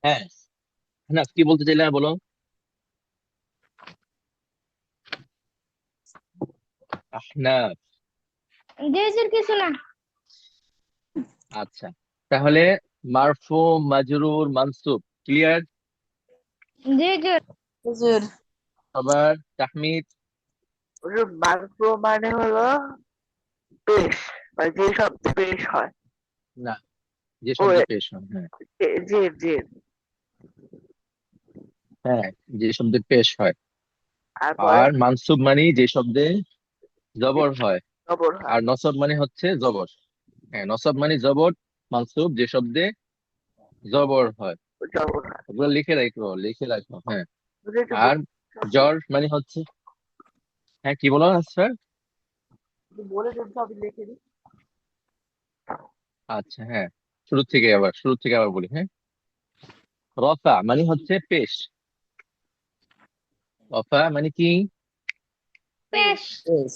হ্যাঁ, না কি বলতে চাইলে বলো। আহনাফ। জি হুজুর, কিছু না। আচ্ছা, তাহলে মারফু, মাজরুর, মানসুব ক্লিয়ার জি হুজুর। হুজুর সবার? তাহমিদ? হুজুর মারফু মানে হলো পেশ, মানে যে শব্দে পেশ হয়। না, যে ও শব্দে পেশ হয়, হ্যাঁ। জের জের। হ্যাঁ, যে শব্দে পেশ হয়। তারপরে আর মানসুব মানে যে শব্দে জবর হয়। খবর আর হয়। নসব মানে হচ্ছে জবর। হ্যাঁ, নসব মানে জবর। মানসুব যে শব্দে জবর হয়। জবর হয়। ওগুলো লিখে রাখো, লিখে রাখো, হ্যাঁ। হুজুর একটু আর জ্বর মানে হচ্ছে, হ্যাঁ কি বলো স্যার? বলে দিন তো, আমি লিখে দিই। আচ্ছা, হ্যাঁ, শুরু থেকে আবার বলি, হ্যাঁ। রফা মানে হচ্ছে পেশ। রফা মানে কি? পেশ। পেশ।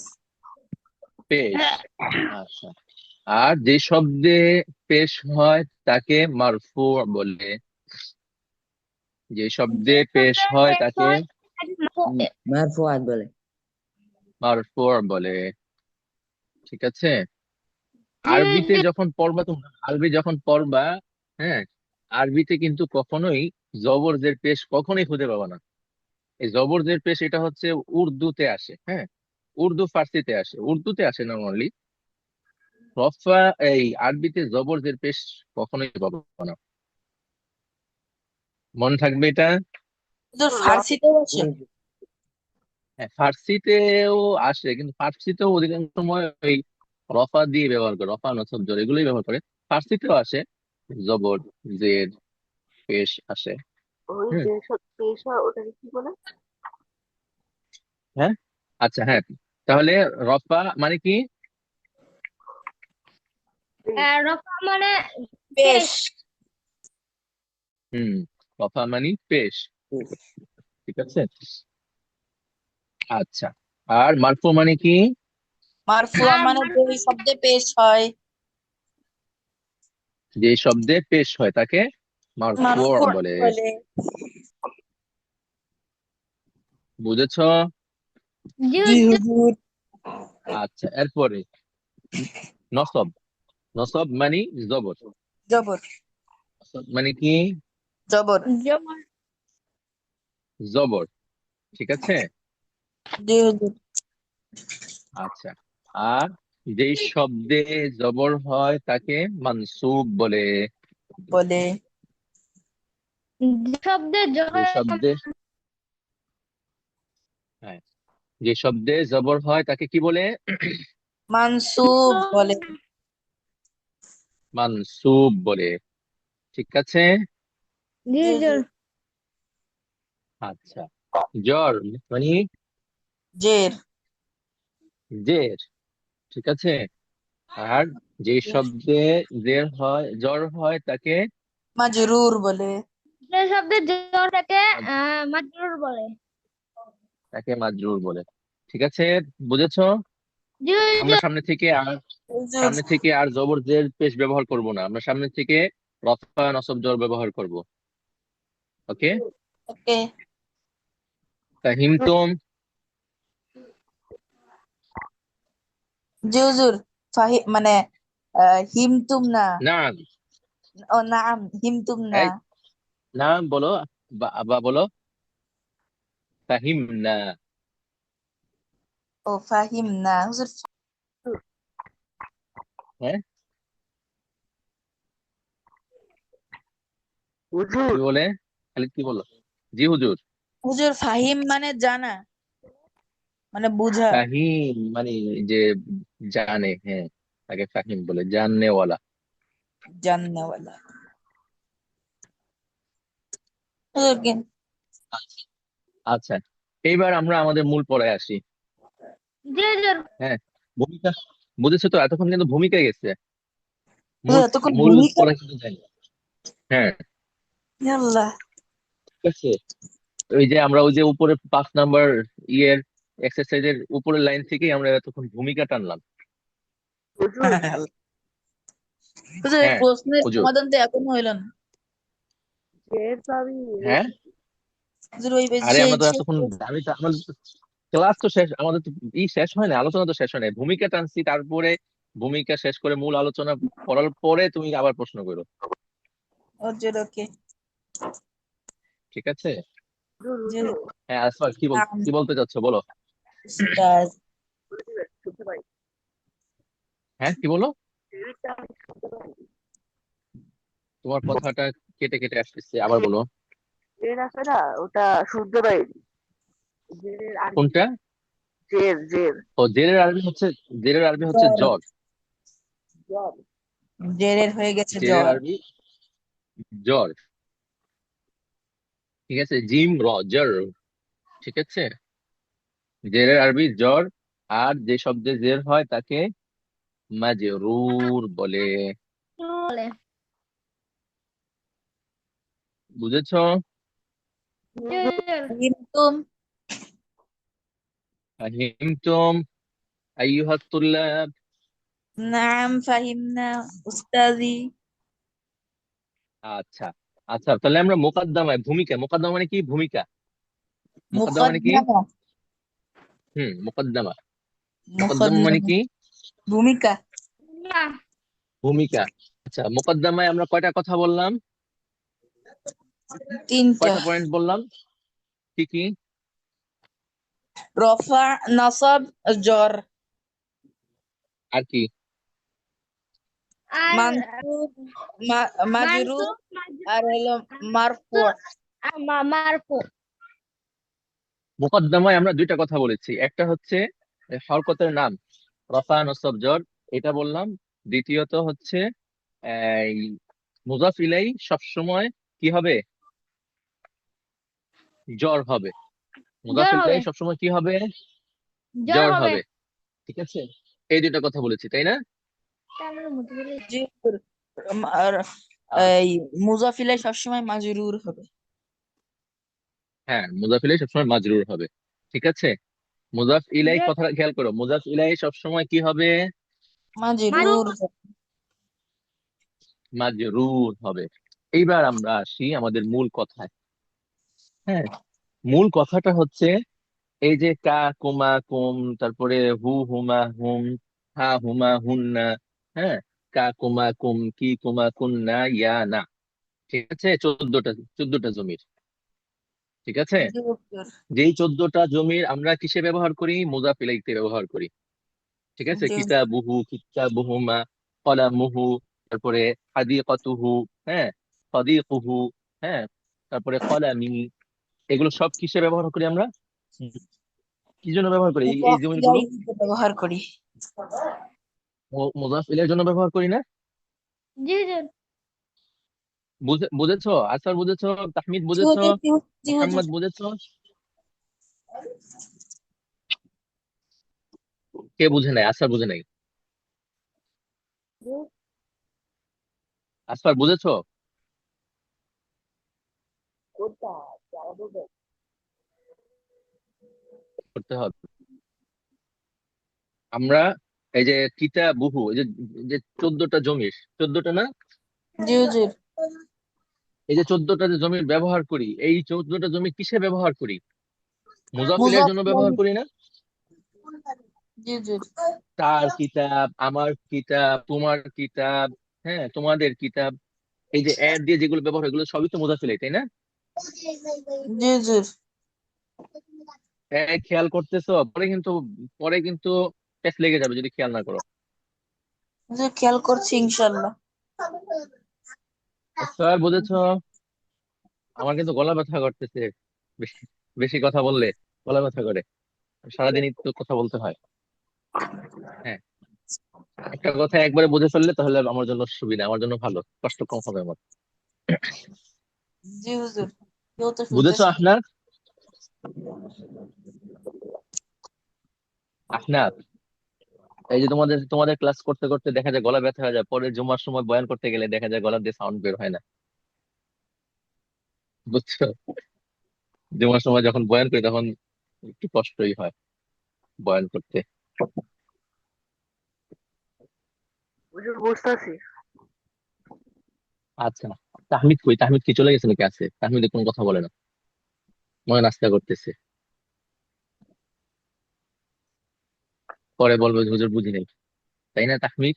পেশ। আচ্ছা, আর যে শব্দে পেশ হয় তাকে মারফু বলে। যে শব্দে যে পেশ শব্দে হয় পেশ তাকে হয় তাকে মারফুআত বলে। মারফু বলে। ঠিক আছে। জি আরবিতে হুজুর। যখন পড়বা তোমরা, আরবি যখন পড়বা, হ্যাঁ, আরবিতে কিন্তু কখনোই জবরজের পেশ কখনোই খুঁজে পাবা না। এই জবরজের পেশ এটা হচ্ছে উর্দুতে আসে, হ্যাঁ। উর্দু ফার্সিতে আসে, উর্দুতে আসে নর্মালি। রফা, এই আরবিতে জবরজের পেশ কখনোই পাবা না। মনে থাকবে এটা। হুজুর ফার্সিতেও আছে। হ্যাঁ, ফার্সিতেও আসে, কিন্তু ফার্সিতেও অধিকাংশ সময় ওই রফা দিয়ে ব্যবহার করে, রফা নসব জর এগুলোই ব্যবহার করে। ফার্সিতেও আসে জবর, জের, পেশ আসে। ওই হুম। যে সব পেশ হয় ওটাকে কি বলে? হ্যাঁ, আচ্ছা, হ্যাঁ, তাহলে রফা মানে কি? পেশ। রফা মানে পেশ। পেশ। হুম, রফা মানে পেশ। পেশ। ঠিক আছে। আচ্ছা, আর মারফু মানে কি? মারফুয়া আর মানে যে শব্দে পেশ হয়। যে শব্দে পেশ হয় তাকে মারফু মারফুআত বলে। বলে। বুঝেছো? জি জি হুজুর। হুজুর। আচ্ছা, এরপরে নসব। নসব মানে জবর। জবর। নসব মানে কি? জবর। জবর। জবর। ঠিক আছে। জি হুজুর। আচ্ছা, আর যেই শব্দে জবর হয় তাকে মানসুব বলে। বলে। যে শব্দে যে জবর। শব্দে, হ্যাঁ, যে শব্দে জবর হয় তাকে কি বলে? মানসুব বলে। মানসুব বলে। ঠিক আছে। জি জি জি। হুজুর। আচ্ছা, জ্বর মানে জের। জের। ঠিক আছে। আর যে শব্দে জের হয়, জ্বর হয় তাকে মাজরুর বলে। যে শব্দে জ্বর থাকে মাজ- মাজরুর বলে। তাকে মাজরুর বলে। ঠিক আছে, বুঝেছো? জি আমরা হুজুর। হুজুর। সামনে থেকে আর জবর জের পেশ ব্যবহার করব না, আমরা সামনে থেকে রফা নসব জর ব্যবহার করব। ওকে। ওকে। ফাহিমতুম? জি হুজুর। মানে হিমতুম না। না, ও নাম হিমতুম না। এই, না বলো, বা বলো ফাহিম না। ও ফাহিম না হুজুর। হ্যাঁ, হুজুর। কি বলে? খালিদ কি বললো? জি হুজুর। হুজুর ফাহিম মানে জানা, মানে বুঝা। ফাহিম মানে যে জানে, হ্যাঁ, তাকে ফাহিম বলে, জাননেওয়ালা। জাননেওয়ালা। হুজুর আচ্ছা, এইবার আমরা আমাদের মূল পড়ায় আসি। জি হুজুর। হ্যাঁ, ভূমিকা বুঝেছো তো? এতক্ষণ কিন্তু ভূমিকায় গেছে, মূল হুজুর এতক্ষণ মূল ভূমিকা। পড়া কিন্তু যায়নি। হ্যাঁ, আল্লাহ। ঠিক আছে। ওই যে আমরা ওই যে উপরে 5 নাম্বার ইয়ের এক্সারসাইজের উপরের লাইন থেকেই আমরা এতক্ষণ ভূমিকা টানলাম। হুজুর। হুজুর এই হ্যাঁ, প্রশ্নের হুজুর। সমাধান তো এখনো হইল না। এর তো আমি হ্যাঁ, হুজুর ওই আরে সেই আমরা তো সেই এতক্ষণ আমাদের ক্লাস তো শেষ, আমাদের তো শেষ হয় না, আলোচনা তো শেষ হয় না, ভূমিকা টানছি, তারপরে ভূমিকা শেষ করে মূল আলোচনা করার পরে তুমি আবার প্রশ্ন করো। হুজুর ওকে ঠিক আছে? হুজুর জি হুজুর হ্যাঁ, আসফার নাম কি বলতে চাচ্ছ বলো। উস্তাদ শুনতে পাই। হ্যাঁ, কি বলো? জেরেরটা আমি শুনতে পাই। তোমার কথাটা কেটে কেটে আসতেছে, আবার বলো। জের আছে না, ওটা শুনতে পাইনি। জেরের আরবি কোনটা? জের জের ও, জেরের আরবি হচ্ছে জ্বর জ্বর। জ্বর। জেরের হয়ে গেছে জেরের জ্বর আরবি জ্বর। ঠিক আছে, জিম র জ্বর। ঠিক আছে, জেরের আরবি জ্বর। আর যে শব্দে জের হয় তাকে মাজরুর বলে। বলে বুঝেছো? জি হুজুর ফাহিমতুম ফাহিমতুম আইয়ুহাত তুল্লাব। নাম ফাহিমনা উস্তাদি আচ্ছা, আচ্ছা, তাহলে আমরা মোকাদ্দমা মানে কি? ভূমিকা। মোকাদ্দমা মানে কি? মুকদ্দমা মোকাদ্দমা। মোকাদ্দমা মানে মুকদ্দমা কি? ভূমিকা না ভূমিকা। আচ্ছা, মোকদ্দমায় আমরা কয়টা কথা বললাম? তিনটা কয়টা পয়েন্ট বললাম? কি কি? রফা নাসাব জ্বর আর কি? আর মানসুব মাজরুর মানসুব আর হলো মারফু মারফু মোকদ্দমায় আমরা দুইটা কথা বলেছি, একটা হচ্ছে হরকতের নাম, রফা নসব জর, এটা বললাম। দ্বিতীয়ত হচ্ছে এই মুজাফ ইলাই সবসময় কি হবে? জ্বর হবে। মুজাফ জ্বর হবে ইলাই সবসময় কি হবে? জ্বর জ্বর হবে হবে। ঠিক আছে, এই দুইটা কথা বলেছি, তাই না? তাহলে মধ্যে বলে জি আর এই আচ্ছা, মুজাফিলাই সবসময় মাজরুর হবে হ্যাঁ, মুজাফ ইলাই সবসময় মাজরুর হবে। ঠিক আছে, মুজাফ ইলাই জ্বর কথাটা খেয়াল করো, মুজাফ ইলাই সবসময় কি হবে? মাজরুর হবে মাজরুর হবে। এইবার আমরা আসি আমাদের মূল কথায়। হ্যাঁ, মূল কথাটা হচ্ছে এই যে কা কুমা কুম, তারপরে হু হুমা হুম, হা হুমা হুন্না। হ্যাঁ, কা কুমা কুম, কি কুমা কুন্না, ইয়া না। ঠিক আছে, 14টা জমির। ঠিক আছে, জি হুজুর যেই 14টা জমির আমরা কিসে ব্যবহার করি? মুজাফ ইলাইহিতে ব্যবহার করি। ঠিক আছে, জি কিতাবুহু, কিতাবুহুমা, কলামুহু, তারপরে হাদিকাতুহু, হ্যাঁ, সাদিকুহু, হ্যাঁ, তারপরে কলামি। এগুলো সব কিসে ব্যবহার করি আমরা? কি জন্য ব্যবহার করি এই মুজাফ জমিগুলো? ইলাইহিতে ব্যবহার করি মুজাফ ইলাইহির জন্য ব্যবহার করি না? জি হুজুর বুঝেছো? আসার বুঝেছো? তাহমিদ জি বুঝেছো? হুজুর জি হুজুর মোহাম্মদ বুঝেছো? কে বুঝে নাই? আসার বুঝে নাই? আসফার বুঝেছো? কোনটা যারা বলবে করতে হবে। আমরা এই যে কিতাবুহু, এই যে যে 14টা জমির, 14টা না? জি হুজুর এই যে 14টা যে জমির ব্যবহার করি, এই 14টা জমি কিসে ব্যবহার করি? মুজাফিলের মুজাফ জন্য ব্যবহার ইলাইহি করি না? জি হুজুর তার কিতাব, আমার কিতাব, তোমার কিতাব, হ্যাঁ, তোমাদের কিতাব। এই যে অ্যাড দিয়ে যেগুলো ব্যবহার হয়, এগুলো সবই তো মুজাফিলাই, তাই না? জি হুজুর খেয়াল করতেছো? পরে কিন্তু টেস্ট লেগে যাবে যদি খেয়াল না করো। হুজুর খেয়াল করছি ইনশাল্লাহ স্যার বুঝেছো? আমার কিন্তু গলা ব্যথা করতেছে, বেশি বেশি কথা বললে গলা ব্যথা করে। সারাদিনই তো কথা বলতে হয়। হ্যাঁ, একটা কথা একবারে বুঝে ফেললে তাহলে আমার জন্য সুবিধা, আমার জন্য ভালো, কষ্ট কম হবে আমার। জি হুজুর কেউ তো বুঝেছো শুনতেছে না। আপনার? আপনার এই যে তোমাদের তোমাদের ক্লাস করতে করতে দেখা যায় গলা ব্যথা হয়ে যায়, পরে জুমার সময় বয়ান করতে গেলে দেখা যায় গলা দিয়ে সাউন্ড বের হয় না। বুঝছো? জুমার সময় যখন বয়ান করি তখন একটু কষ্টই হয় বয়ান করতে। হুজুর বুঝতেছি। আচ্ছা, তাহমিদ কই? তাহমিদ কি চলে গেছে নাকি? আছে, তাহমিদ কোনো কথা বলে না, মনে নাস্তা করতেছে। পরে বলবো যে হুজুর বুঝি নাই, তাই না তাহমিদ?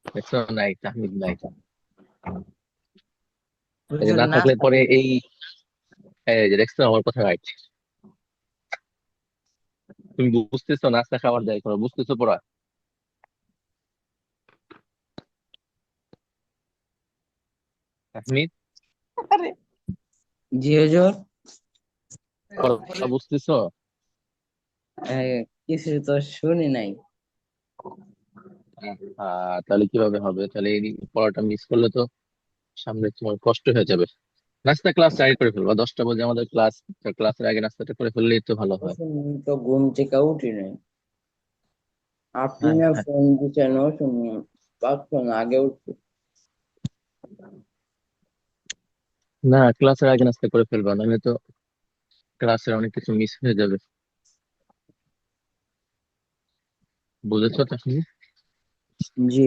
দেখছো, নাই তাহমিদ নাই। এই যে হুজুর না থাকলে নাস্তা পরে করবে। এই যে দেখছো আমার কথা রাইট। তুমি বুঝতেছো নাস্তা খাবার দায় করো, বুঝতেছো পড়া? তাহমিদ, আরে জি হুজুর। পড়া বুঝতেছো? কিছু তো শুনি নাই। তাহলে কিভাবে হবে? তাহলে এই পড়াটা মিস করলে তো সামনে তোমার কষ্ট হয়ে যাবে। নাস্তা ক্লাস আগে করে ফেলবা, 10টা বাজে আমাদের ক্লাস। ক্লাসের আগে নাস্তাটা করে ফেললেই তো ভালো হয়। আমি তো ঘুম থেকে উঠি নাই। আপনি হ্যাঁ না হ্যাঁ। ফোন দিচ্ছেন ও শুনি পাঁচক্ষণ আগে উঠছি। না, ক্লাসের আগে নাস্তা করে ফেলবা, নাহলে তো ক্লাসের অনেক কিছু মিস হয়ে যাবে। বুঝেছো তাহলে? জি।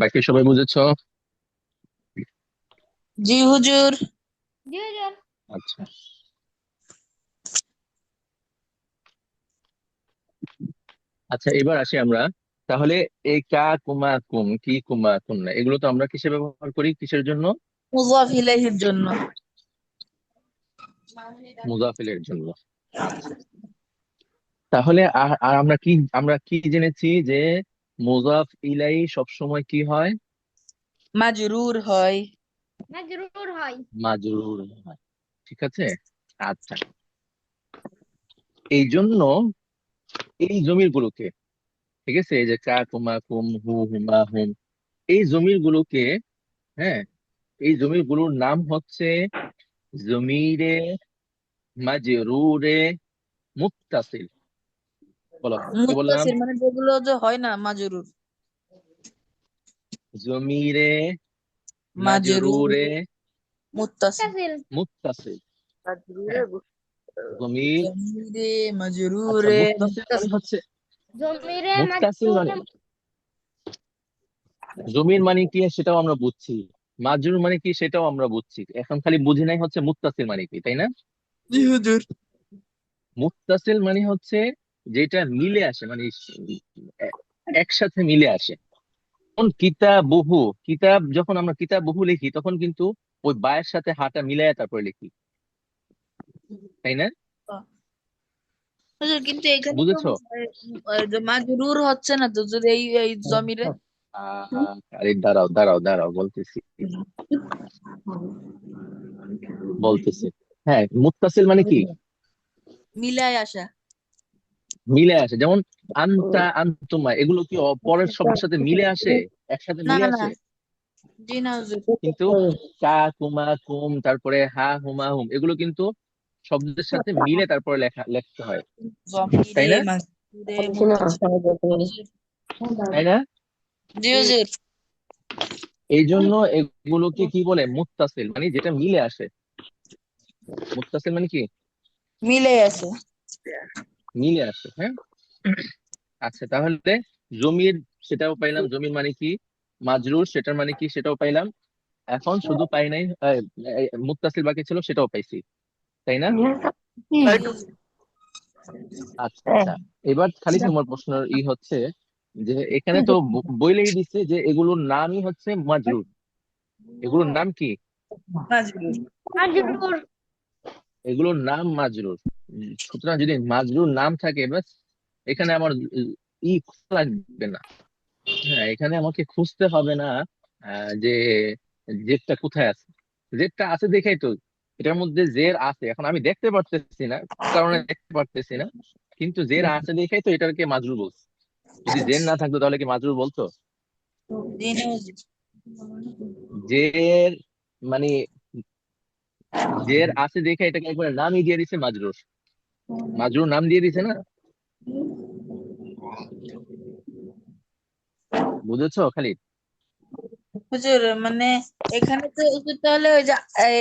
বাকি সবাই বুঝেছো? জি হুজুর। জি হুজুর। আচ্ছা, আচ্ছা এবার আসি আমরা। তাহলে এই কা কুমা কুম কি কুমা কুম না, এগুলো তো আমরা কিসে ব্যবহার করি, কিসের জন্য? মুজাফ ইলাইহির জন্য। মুজাফিলের জন্য। আচ্ছা, তাহলে আর আর আমরা কি জেনেছি যে মুজাফ ইলাই সবসময় কি হয়? মাজরুর হয়। মাজরুর হয়। মাজরুর হয়। ঠিক আছে। আচ্ছা, এই জন্য এই জমির গুলোকে, ঠিক আছে, এই যে কা কুমা কুম হু হুমা হুম, এই জমির গুলোকে, হ্যাঁ, এই জমির গুলোর নাম হচ্ছে জমিরে মাজরুরে মুত্তাসিল। বলো, কি বললাম? মুত্তাসির মানে যেগুলো যে হয় না মাজরুর। জমিরে মাজরুর মাজরুরে মুত্তাসিল। মুত্তাসিল। মুত্তাসিল। তাজরুরে হ্যাঁ, জমির। জমিরে আচ্ছা, মাজরুরে মুত্তাসিল মানে মুত্তাসিল। হচ্ছে, জমিরে মুত্তাসিল মানে মাজরুরে জমির মানে কি সেটাও আমরা বুঝছি, মাজরুর মানে কি সেটাও আমরা বুঝছি, এখন খালি বুঝি নাই হচ্ছে মুত্তাসিল মানে কি, তাই না? জি হুজুর। মুত্তাসিল মানে হচ্ছে যেটা মিলে আসে, মানে এ- একসাথে মিলে আসে। যেমন কিতাবুহু, কিতাব যখন আমরা কিতাবুহু লিখি তখন কিন্তু ওই বায়ের সাথে হাটা মিলাইয়া তারপরে লিখি, তাই না? হুজুর কিন্তু এখানে তো বুঝেছো? যে মাজরুর হচ্ছে না তো যদি এই এই জমিরে। আরে দাঁড়াও দাঁড়াও দাঁড়াও, বলতেছি বলতেছি। হ্যাঁ, মুত্তাসিল মানে কি? মিলায় আসা। মিলে আসে, যেমন আনতা আনতুমা, এগুলো কি পরের শব্দের সাথে মিলে আসে, একসাথে না মিলে না। আসে? জি না হুজুর। কিন্তু কা কুমা কুম তারপরে হা হুমা হুম, এগুলো কিন্তু শব্দের সাথে মিলে তারপরে লিখতে হয়, তাই জমিরে না? মাজরুরে মুত্তাসিল। তাই না? জি হুজুর। এই জন্য এগুলোকে কি বলে? মুত্তাসিল, মানে যেটা মিলে আসে। মুত্তাসিল মানে কি? মিলে আছে। মিলে আসে, হ্যাঁ। আচ্ছা, তাহলে জমির সেটাও পাইলাম, জমির মানে কি। মাজরুর সেটার মানে কি সেটাও পাইলাম। এখন শুধু পাই নাই, মুত্তাসিল বাকি ছিল, সেটাও পাইছি, তাই না? জি হুজুর। আচ্ছা আচ্ছা, এবার খালি তোমার প্রশ্নের হচ্ছে যে এখানে তো বইলেই দিচ্ছে যে এগুলোর নামই হচ্ছে মাজরুর, এগুলোর নাম কি? মাজরুর। মাজরুর। এগুলোর নাম মাজরুর। সুতরাং যদি মাজরুর নাম থাকে, বাস এখানে আমার খোঁজা লাগবে না। হ্যাঁ, এখানে আমাকে খুঁজতে হবে না যে জেডটা কোথায় আছে। জেডটা আছে দেখেই তো এটার মধ্যে জের আছে, এখন আমি দেখতে পারতেছি না, কি কারণে দেখতে পারতেছি না, কিন্তু জের আছে দেখেই তো এটাকে মাজরুর বলছে। যদি জের না থাকতো তাহলে কি মাজরুর বলতো? জি না হুজুর। জের মানে জের আছে দেখে এটাকে একবার নামই দিয়ে দিছে মাজরুর। মাজরুর নাম দিয়ে দিছে না, বুঝেছো খালিদ? হুজুর মানে এখানে তো হুজুর তাহলে ওই যে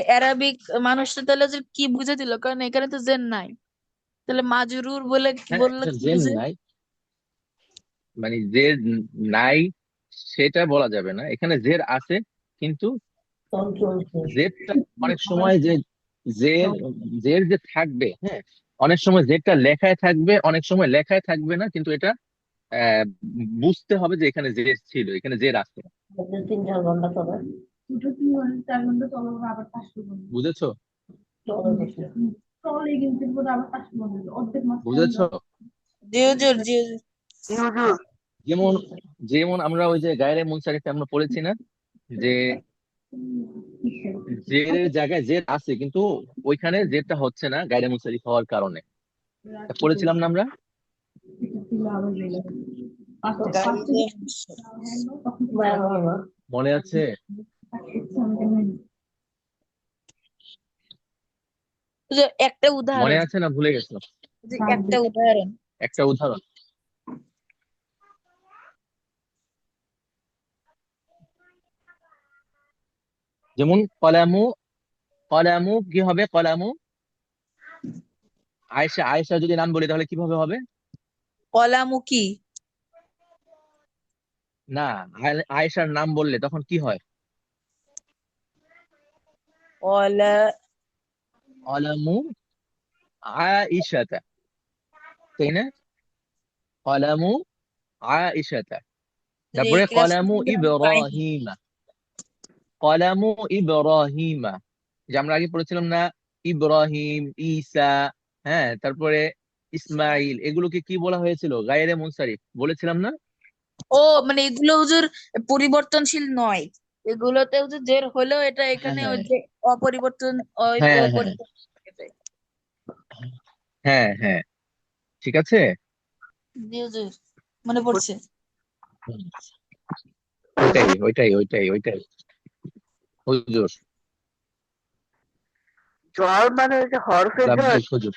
অ্যারাবিক মানুষটা তাহলে হুজুর কি বুঝে দিল, কারণ এখানে তো জেন নাই, তাহলে মাজরুর বলে কি হ্যাঁ, বললে এটা কি জেন বুঝে? নাই, মানে জের নাই সেটা বলা যাবে না, এখানে জের আছে কিন্তু জেরটা অনেক সময় যে জের জের যে থাকবে, হ্যাঁ, অনেক সময় জেরটা লেখায় থাকবে, অনেক সময় লেখায় থাকবে না, কিন্তু এটা আহ বুঝতে হবে যে এখানে জের ছিল, এখানে জের আছে। 3-4 ঘন্টা চলে। বুঝেছো? চলে বেশি। বুঝেছো? জি হুজুর, জি হুজুর। জি হুজুর। যেমন যেমন আমরা ওই যে গায়রে মুনসারিফে আমরা পড়েছি না, যে জেরের জায়গায় জের আছে কিন্তু ওইখানে জেরটা হচ্ছে না গায়রে মুনসারিফ হওয়ার কারণে, এটা পড়েছিলাম না আমরা? গাইলে মায়া হলো। মনে আছে? হুজুর একটা মনে উদাহরণ, আছে না ভুলে গেছো? হুজুর, একটা উদাহরণ। একটা উদাহরণ, যেমন কলামু, কলামু কি হবে? কলামু আয়েশা, আয়েশা যদি নাম বলি তাহলে কিভাবে হবে? কলামুখী। না, আয়েশার নাম বললে তখন কি হয়? কলা কলামু আয়েশাতা, তাই না? কলামু আয়েশাতা। এই তারপরে ক্লাস কলামু আমি পাইনি। ইব্রাহিমা, কলামু ইব্রাহিমা, যে আমরা আগে পড়েছিলাম না, ইব্রাহিম, ঈসা, হ্যাঁ, তারপরে ইসমাইল, এগুলোকে কি বলা হয়েছিল? গায়রে মুনসারিফ বলেছিলাম না? ও মানে এগুলো হুজুর পরিবর্তনশীল নয়, এগুলোতে হুজুর জের হলেও এটা হ্যাঁ এখানে ওই হ্যাঁ যে অপরিবর্তন হ্যাঁ হ্যাঁ অপরিবর্তন থেকে যায়। হ্যাঁ হ্যাঁ, ঠিক আছে। জি হুজুর, মনে পড়ছে। হুম, ওইটাই ওইটাই ওইটাই ওইটাই হুজুর। জ্বর মানে ওই যে হরফে জ্বর। রাব্বিক হুজুর।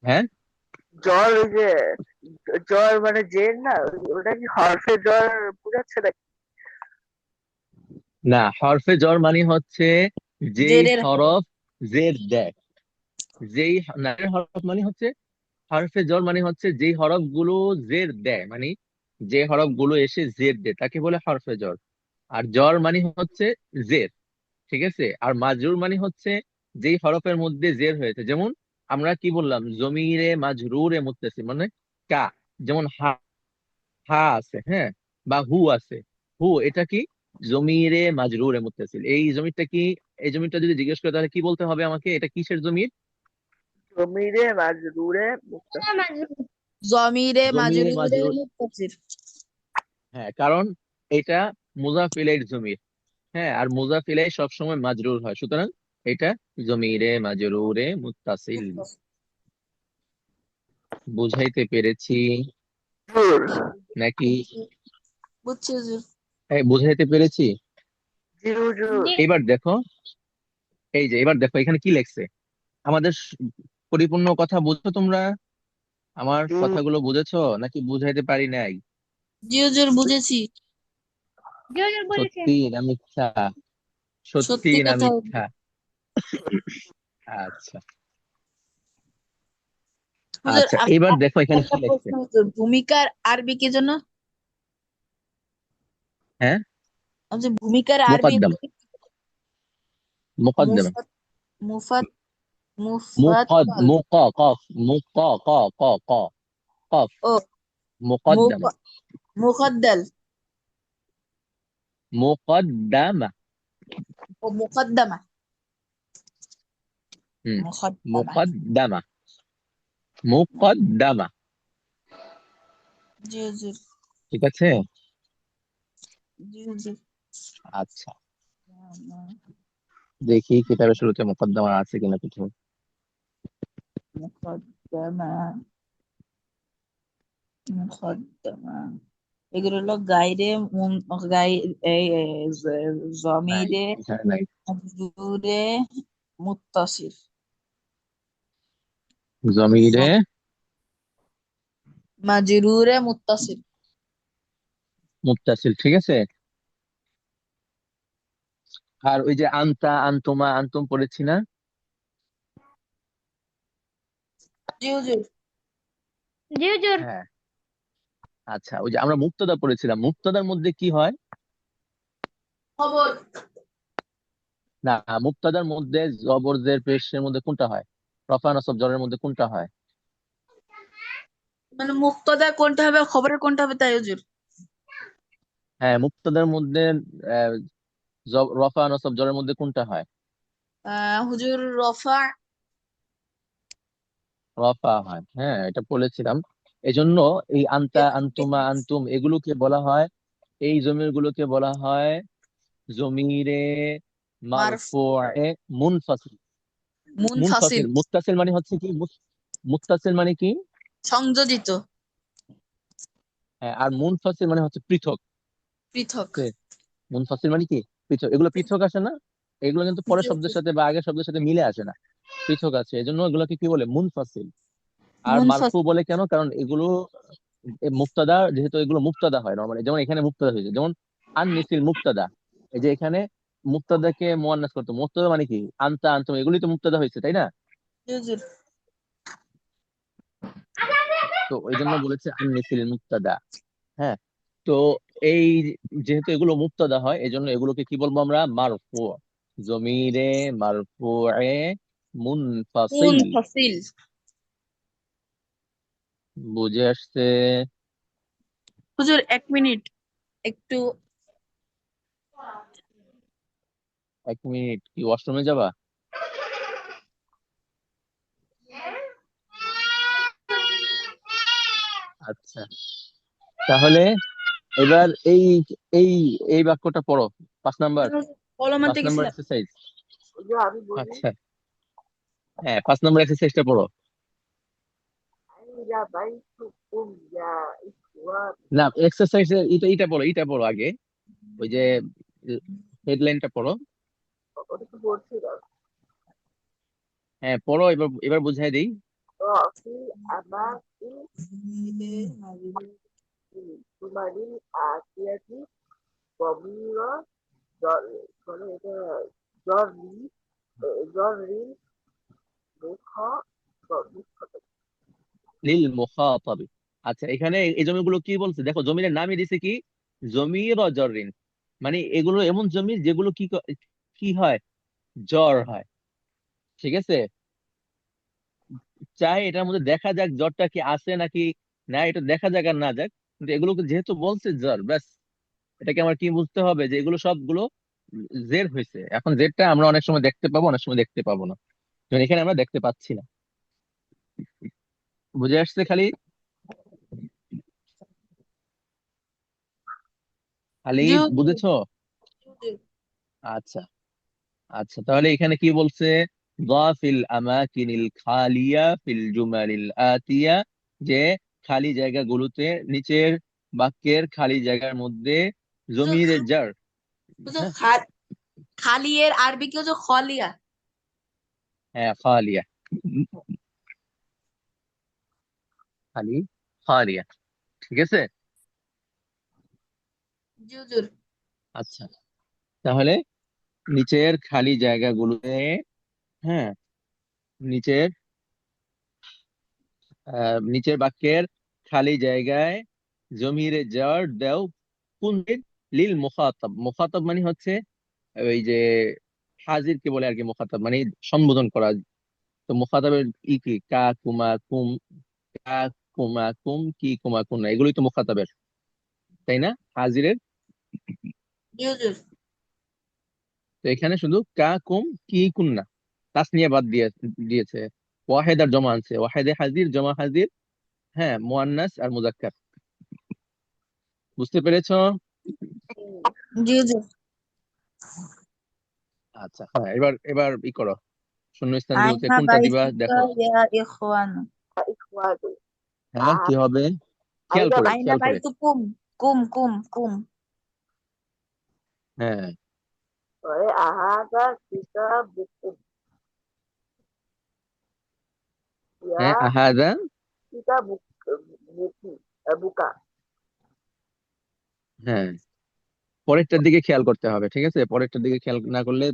হ্যাঁ, জ্বর ওই যে জ্বর মানে জের না, ওটা কি হরফে জ্বর বুঝাচ্ছে নাকি? না, হরফে জ্বর মানে হচ্ছে যেই জেরের হবে। হরফ জের দেয়, যেই নারের হরফ মানে হচ্ছে, হরফে জ্বর মানে হচ্ছে যেই হরফ গুলো জের দেয়, মানে যে হরফ গুলো এসে জের দেয় তাকে বলে হরফে জ্বর। আর জ্বর মানে হচ্ছে জের, ঠিক আছে। আর মাজরুর মানে হচ্ছে যেই হরফের মধ্যে জের হয়েছে, যেমন আমরা কি বললাম, জমিরে মাজরুরে মুত্তাসিল মানে কা, যেমন হা, হা আছে, হ্যাঁ, বা হু আছে, হু এটা কি? জমিরে মাজরুরে মুত্তাসিল। এই জমিরটা কি? এই জমিরটা যদি জিজ্ঞেস করে তাহলে কি বলতে হবে আমাকে, এটা কিসের জমির? জমিরে মাজরুরে মুত্তাসিল। জমিরে জমিরে মাজরুরে মাজরুর, মুত্তাসির। হ্যাঁ, কারণ এটা মুজাফ ইলাইহির জমির, হ্যাঁ, আর মুজাফ ইলাইহি সবসময় মাজরুর হয়, সুতরাং এটা জমিরে মাজরুরে মুত্তাসিল। বুঝাইতে পেরেছি হুজুর। নাকি? বুঝছি হুজুর। বুঝাইতে পেরেছি। জি হুজুর। জি এবার দেখো, এই যে এবার দেখো এখানে কি লেখছে, আমাদের পরিপূর্ণ কথা বুঝছো তোমরা? আমার জি কথাগুলো বুঝেছো নাকি বুঝাইতে পারি নাই? জি হুজুর, বুঝেছি। জি হুজুর বলেছেন। সত্যি না মিথ্যা? সত্যি সত্যি না কথা হুজুর। মিথ্যা? আচ্ছা, হুজুর আচ্ছা, এবার দেখো এখানে একটা কি লেখছে। প্রশ্ন হুজুর, ভূমিকার আরবি কি জন্য? হ্যাঁ, যে ভূমিকার আরবি মুকদ্দম, মুকদ্দম, মুফাত মুফাত মুকদ মুফাত্তাল। মুক কফ, মুক ক ক ক কফ, ও মুফ মুকদ্দমা, মুফাদ্দাল। মুকদ্দামা। ও মুকদ্দমা। হুম, মুকদ্দমা। মুকদ্দামা, মুকদ্দামা, জি হুজুর, ঠিক আছে। জি হুজুর। আচ্ছা, দেখি কিতাবের শুরুতে মুকদ্দমা আছে কিনা কোথাও। মুকদ্দমা মুকদ্দমা এগুলো হলো গাইরে গাই নাই, জমিরে এখানে নাই। জুরে মুত্তাসির জমিরে মাজরুরে মুত্তাসির। মুত্তাসিল, ঠিক আছে। আর ওই যে আনতা, আনতুমা, আনতুম পড়েছি না? জি হুজুর। জি হুজুর। হ্যাঁ। আচ্ছা, ওই যে আমরা মুক্তদা পড়েছিলাম, মুক্তদার মধ্যে কি হয়? খবর। না, মুক্তদার মধ্যে জবর জের পেশের মধ্যে কোনটা হয়? রফা নসব জরের মধ্যে কোনটা হয়? মানে মুক্তদা কোনটা হবে আর খবরের কোনটা হবে তাই হুজুর? হ্যাঁ, মুক্তদার মধ্যে আহ, রফা নসব জরের মধ্যে কোনটা হয়? হুজুর রফা। রফা হয়, হ্যাঁ, এটা বলেছিলাম। এজন্য এই আনতা, আনতুমা, আনতুম এগুলোকে বলা হয়, এই জমির গুলোকে বলা হয় জমিরে মারফু মারফুয়ে মুনফাসিল। মুনফাসিল মুনফাসিল, মুত্তাসিল মানে হচ্ছে কি মুত্তাসিল মানে কি? সংযোজিত হ্যাঁ, আর মুনফাসিল মানে হচ্ছে পৃথক। পৃথক। ঠিক আছে? মুনফাসিল মানে কি? পৃথক। এগুলো পৃথক আসে না, এগুলো কিন্তু পরের জি শব্দের হুজুর। সাথে বা আগের শব্দের সাথে মিলে আসে না, পৃথক আছে, এজন্য এগুলোকে কি বলে? মুনফাসিল। আর মারফু মুনফাসিল। বলে কেন? কারণ এগুলো মুক্তাদা, যেহেতু এগুলো মুক্তাদা হয় নরমালি, যেমন এখানে মুক্তাদা হয়েছে, যেমন আন মিসিল মুক্তাদা। এই যে এখানে মুক্তাদাকে মুয়ান্নাস করতো, মুক্তাদা মানে কি? আনতা, আনতুম এগুলি তো মুক্তাদা হয়েছে, তাই না? জি হুজুর। তো এই জন্য বলেছে আন মিসিল মুক্তাদা। হ্যাঁ। তো এই যেহেতু এগুলো মুক্তাদা হয়, এই জন্য এগুলোকে কি বলবো আমরা? মারফু। জমিরে মারফুয়ে মুনফাসিল। মুনফাসিল। বুঝে আসছে? হুজুর 1 মিনিট একটু। 1 মিনিট, কি ওয়াশরুমে যাবা? আচ্ছা, তাহলে এবার এই এই এই বাক্যটা পড়ো, 5 নাম্বার, কলম পাঁচ আনতে নাম্বার গেছিলাম। এক্সারসাইজ। ওই যে আমি বলি আচ্ছা, হ্যাঁ, 5 নাম্বার এক্সারসাইজটা পড়ো। ইয়া ভাই হুকুম ইয়া ইখওয়ান। না, এক্সারসাইজ এটা এটা পড়ো, এটা পড়ো আগে, ওই যে হেডলাইনটা পড়ো। ওটা তো বলছি না। হ্যাঁ, পড়ো, এবার এবার বুঝাই দিই। রফি আমাকি তুমারিল আসিয়াতি কবির মানে এটা জরি জরিল মুখ লিল মুখাতাবি। আচ্ছা, এখানে এই জমিগুলো কি বলছে দেখো, জমির নামই দিছে কি? জমির জরিন। মানে এগুলো এমন জমি যেগুলো কি হয়? জ্বর হয়। ঠিক আছে, চাই এটার মধ্যে দেখা যাক জ্বরটা কি আছে নাকি না, এটা দেখা যাক আর না যাক, কিন্তু এগুলোকে যেহেতু বলছে জ্বর, ব্যাস। এটাকে আমার কি বুঝতে হবে? যে এগুলো সবগুলো জের হয়েছে। এখন জেরটা আমরা অনেক সময় দেখতে পাবো, অনেক সময় দেখতে পাবো না, যেমন এখানে আমরা দেখতে পাচ্ছি না। বুঝে আসছে খালি? খালি জি বুঝেছো? হুজুর। আচ্ছা। আচ্ছা, তাহলে এখানে কি বলছে? ফিল আমাকিনিল খালিয়া ফিল জুমালিল আতিয়া, যে খালি জায়গাগুলোতে, নিচের বাক্যের খালি জায়গার মধ্যে হুজুর জমির জার। হুজুর হ্যাঁ, খালি এর আরবি কি হচ্ছে খলিয়া? হ্যাঁ, খালিয়া, খালি, খালিয়া, ঠিক আছে। জি হুজুর। আচ্ছা, তাহলে নিচের খালি জায়গাগুলোতে, হ্যাঁ, নিচের নিচের বাক্যের খালি জায়গায় জমিরে জার দাও। কোন দিক? লিল মুখাতাব। মুখাতাব মানে হচ্ছে ওই যে হাজির কে বলে আর কি, মুখাতাব মানে সম্বোধন করা। তো মুখাতাবের কি কা কুমা কুম, কা কুমা কুম, কি কুমা কুম না, এগুলোই তো মুখাতাবের, তাই না? হাজিরের। জি হুজুর। তো এখানে শুধু কা কুম কি কুন না, তাসনিয়া বাদ দিয়েছে, ওয়াহেদ আর জমা আনছে, ওয়াহেদে হাজির, জমা হাজির, হ্যাঁ, মুয়ান্নাস আর মুজাক্কার। বুঝতে পেরেছো? জি হুজুর। আচ্ছা, হ্যাঁ, এবার এবার করো, শূন্যস্থানগুলোতে আইনা কোনটা দিবা বাইতুকা দেখো। ইয়া ইখওয়ান। ইখওয়ান। হ্যাঁ, কি হবে? খেয়াল আইনা করে, আইনা খেয়াল করে। বাইতুকুম। কুম কুম কুম হ্যাঁ পরে আহাদা কিতাবুকুম ইয়া হ্যাঁ আহাদা কিতাবুক বুকি বুকা। হ্যাঁ পরেরটার দিকে খেয়াল করতে হবে, ঠিক আছে? পরেরটার দিকে খেয়াল না করলে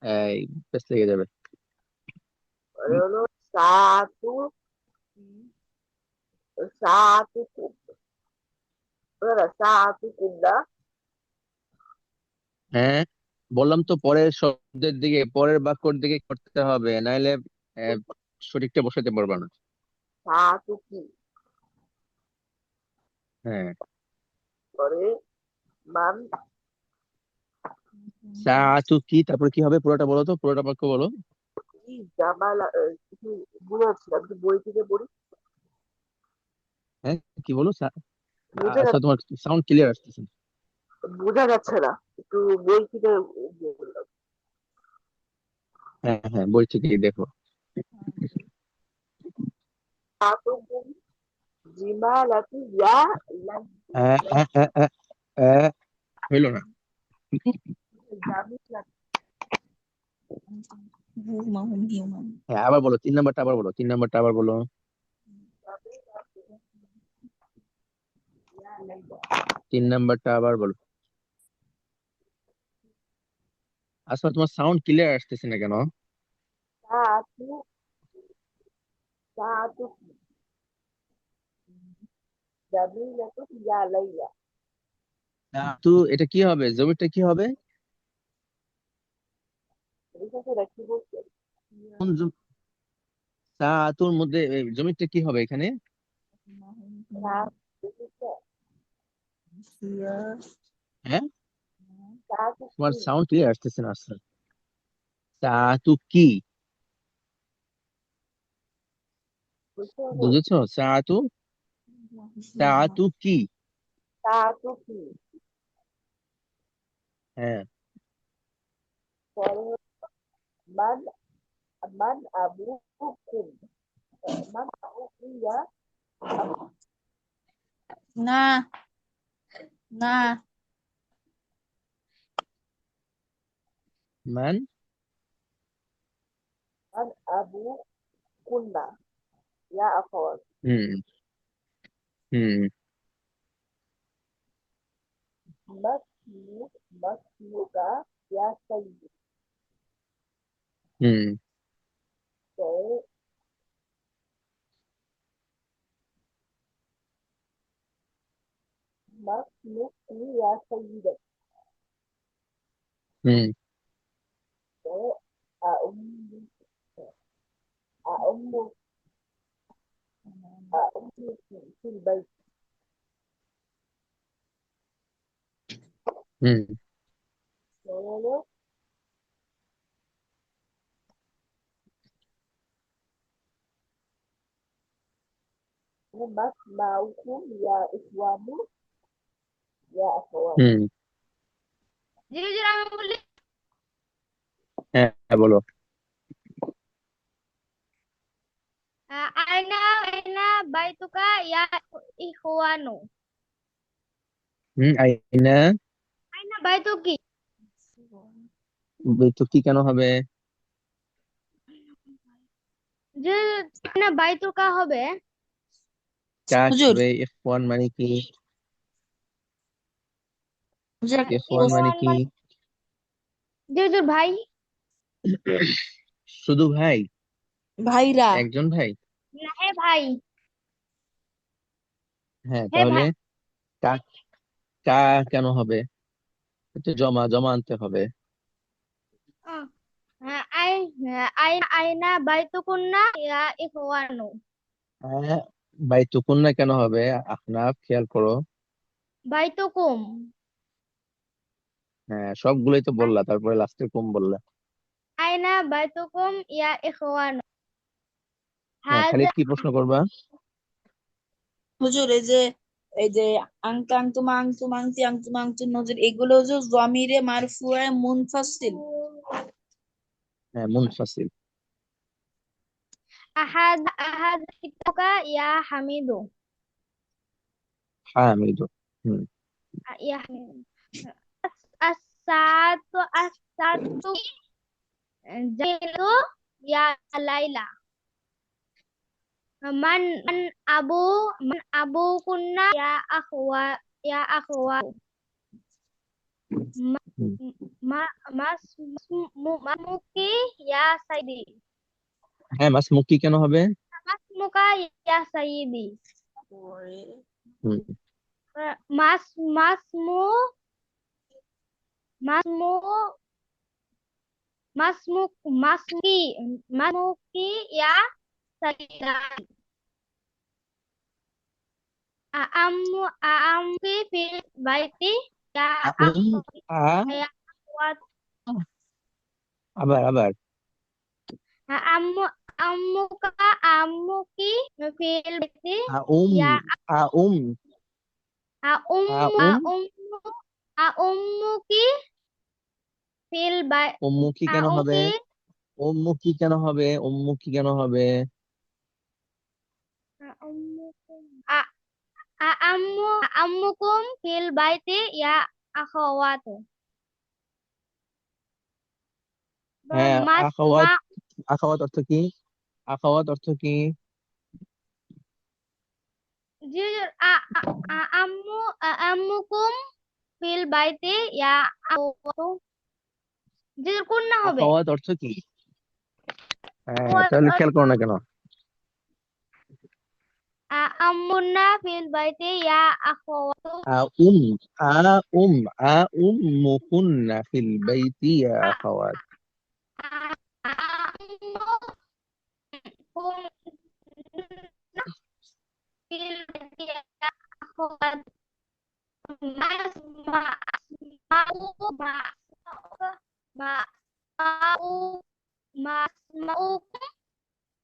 এই পেস লেগে যাবে। পরে হলো সাতু সাতুকুম, বুঝলে না? সাতুকুম না, হ্যাঁ বললাম তো, পরের শব্দের দিকে, পরের বাক্যর দিকে করতে হবে, নাইলে আহ, সঠিকটা বসাতে পারবা না। সাতুকি। হ্যাঁ পরে মান সাআতু কি, তারপর কি হবে পুরোটা বলো তো, পুরোটা বাক্য বলো। কি জামালা কিছু বুঝাচ্ছি, আমি তো বই থেকে পড়ি। হ্যাঁ কি বলো বুঝে আচ্ছা যাচ্ছে, তোমার সাউন্ড ক্লিয়ার আসতেছে না। বোঝা যাচ্ছে না, একটু বই থেকে ইয়ে করলাম। হ্যাঁ হ্যাঁ বই থেকেই দেখো। সাতুকুম জিমালাতি ইয়া লাই আহ, আহ, আহ, আহ, আহ, হইলো না। জামিলাতি হুম হিউম্যান হ্যাঁ আবার বলো, 3 নাম্বারটা আবার বলো, 3 নাম্বারটা আবার বলো। ইয়া লাইলা। 3 নাম্বারটা আবার বলো। আসলে তোমার সাউন্ড ক্লিয়ার আসতেছে না কেন? সাতু সাতুকি জামিলাতি ইয়া লাইলা। তো এটা কি হবে, জমিটা কি হবে? ঠিক আছে, এটা কি বলছে? কোন সাআতুর মধ্যে জমিটা কি হবে এখানে? হ্যাঁ তোমার সাতুকি সাউন্ড ক্লিয়ার আসতেছে না আসলে। সাআতু কি, বুঝতে হবে। বুঝেছো? সাআতু, সাআতু কি। সাতুকি হ্যাঁ পরে মান মান আবু হুকুম মান আবু ইয়া না না মান, মান আবু কুন্না ইয়া আখাওয়াত। হুম হুম مسلوك مسلوكا يا سيد. হুম Okay. مسلوك يا سيدة. হুম Okay. أم أم أم في البيت. হুম Okay. مسمعكم يا إخوان يا أخوات. হুম জি হুজুর আমি বলি হ্যাঁ হ্যাঁ, বলো। আয়না আয়না বাইতুকা ইয়া ইখওয়ানু। আইনা, আয়না বাইতুকি, তো কি কেন হবে? যে আয়না বাইতুকা হবে। কা কি হুজুর হবে? F1 মানে কি? হুজুর একটা F1 মানে ইখওয়ান কি? মানে জি হুজুর ভাই। শুধু ভাই? ভাইরা একজন ভাই? না হে ভাই, হ্যাঁ হে তাহলে ভাই। কা, কা কেন হবে? একটু জমা জমা আনতে হবে। আহ, আয়না আয়না বাইতুকুন্না ইয়া ইখওয়ানু। হ্যাঁ বাইতুকুন্না কেন হবে? আহনাফ খেয়াল করো। বাইতুকুম, হ্যাঁ সবগুলোই তো বললা, তারপরে লাস্টে কম বললা। আয়না বাইতুকুম ইয়া ইখওয়ানু। হ্যাঁ হাজা খালিদ কি প্রশ্ন করবা? হুজুর এই যে আংতা আংতুমা আংতুম আংতি আংতুম আংতুম নজর এগুলো যে জমিরে মারফুয়ে মুনফাসিল হ্যাঁ মুনফাসিল। আহাদ কিতাবুকা ইয়া হামিদু। হামিদু, হুম Ya. As-satu jailu ya Laila. Man kunna ya akhwa. Ma, হুম ma, Masmuki ya Saidi. হ্যাঁ, মাসমুকি কেন হবে? Masmuka ya Saidi. হুম Mas masmu masmu masmuki ya Saidi. A'amki fil baiti ya আ ya akhwat. আবার আবার Ammu ammuka ammuki fil baiti আউম ya আউম আউম ummu ummuki fil baiti উম্মুকি কেন হবে? ummuki উম্মুকি কেন হবে? উম্মুকি কেন হবে? ummukum ammukum fil baiti ya akhawatu. হ্যাঁ, Mas আখাওয়াত। ma আখাওয়াত অর্থ কি? আখাওয়াত অর্থ কি? jujur ammukum fil baiti ya akhawatu. Jujur kunna হবে আখাওয়াত অর্থ কি? হ্যাঁ, আখওয়াত তাহলে খেয়াল করো না কেন? আম্মুনা ফিল বাইতি ইয়া আখওয়াতু আউম আউম আউম্মুকুন্না ফিল বাইতি ইয়া আখাওয়াত। আম্মুকুন্না ফিল বাইতি ইয়া আখওয়াত mas mau ma mau mas mau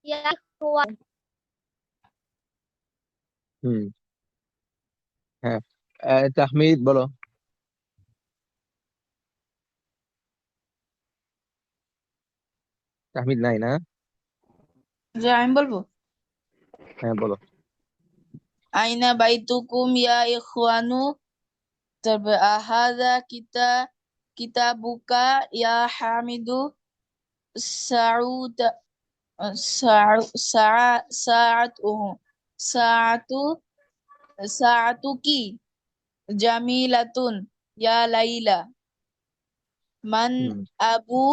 ya akhwat. হুম হ্যাঁ, তাহমিদ বলো। তাহমিদ নাই না? যে আমি বলবো হ্যাঁ বলো। আইনা বাইতুকুম ইয়া ইখওয়ানু, তারপর আহাদা কিতাবুকা ইয়া হামিদু, সাউদ সাআতুহু সাআতু সাআতুকি জামিলাতুন ইয়া লাইলা। মান হুম আবু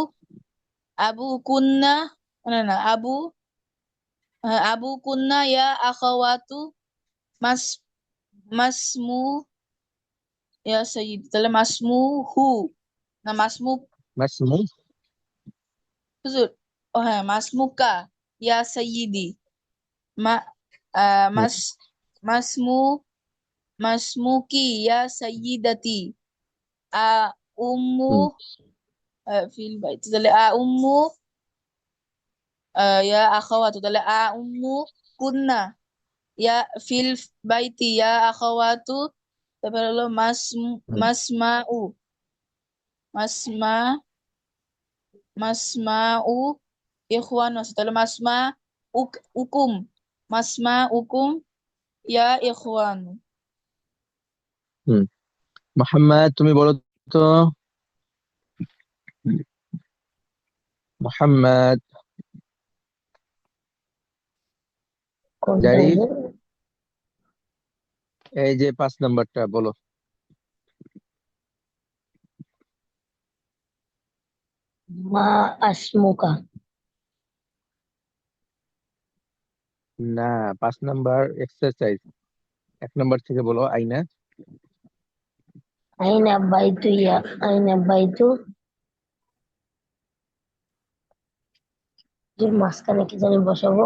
আবু কুন্না না না আবু আবু কুন্না ইয়া আখাওয়াতু মাস মাসমু ইয়া সাইয়্যিদ, তাহলে মাসমুহু না মাসমুক, মাসমু হুজুর ও হ্যাঁ মাসমুকা ইয়া সাইয়্যিদি, মা হুম মাস মাসমু মাসমুকি ইয়া সাইয়্যিদাতি, আ উম্মু হুম ফিল বাইত, তাহলে আ উম্মু ইয়া আখাওয়াতু, তাহলে আ উম্মু কুন্না ইয়া ফিল বাইতি ইয়া আখাওয়াতু, তারপর হলো হুম মাসমাউ মাসমা মাসমাউ ইখওয়ানু আছে, তাহলে উকুম মাসমাউকুম ইয়া ইখওয়ানু। হুম মোহাম্মদ তুমি বলো তো। মোহাম্মদ কোনটা জারিফ, হুজুর? এই যে 5 নম্বরটা বলো। মা আসমুকা। না, 5 নম্বর এক্সারসাইজ। 1 নম্বর থেকে বলো। আইনা। আইনা বাইতু ইয়া আইনা বাইতু, যে মাঝখানে কি জানি বসাবো?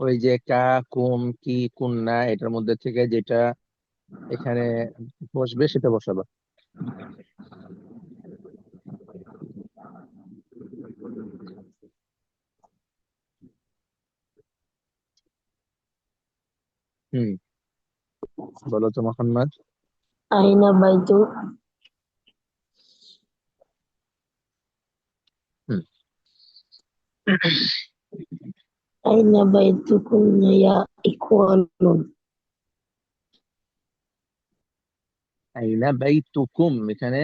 ওই যে কা কুম কি কুন্না এটার মধ্যে থেকে যেটা এখানে বসবে সেটা বসাবা। হুম বলো তো মোহাম্মদ। আইনা বাইতু হুম আইনা বাইতু কুন্না ইয়া ইখওয়ানুন। আইনা বাইতুকুম, এখানে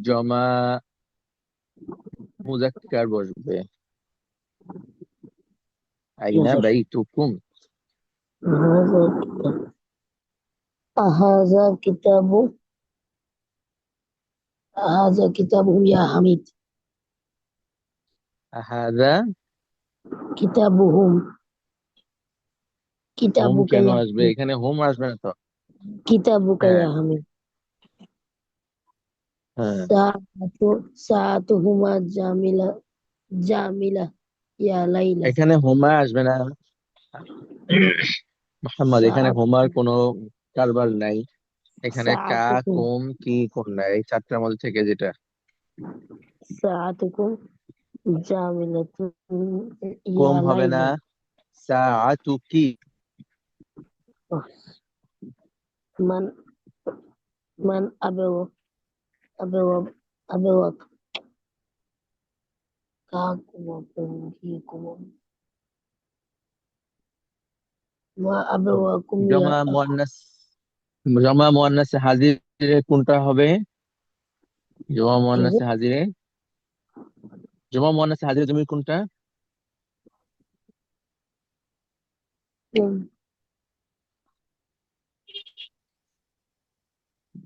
জমা মুজাক্কার বসবে। আইনা ماشي. বাইতুকুম। هذا كتاب هذا كتاب هذا كتابهم يا حميد হাদা, كتابهم হোম كتابك কেন يا আসবে حميد এখানে? হোম আসবে না তো। كتابك হ্যাঁ, يا حميد হ্যাঁ, ساعتهما جاملة يا ليلى এখানে হোমা আসবে না মোহাম্মদ, এখানে ساعة হোমার কোনো কারবার নাই। এখানে কা, ساعتكم কুম, কি, কোনটা, এই চারটার মধ্যে থেকে যেটা। ساعتكم جاملة কুম يا হবে না, ليلى সাআতুকি। من من أبوك كاكم فيكم ما أبوكم জমা يا মুয়ান্নাস, জমা মুয়ান্নাসে হাজিরে কোনটা হবে? জমা মুয়ান্নাসে হাজিরে, জমা মুয়ান্নাসে হাজিরে জমির কোনটা? أخوكم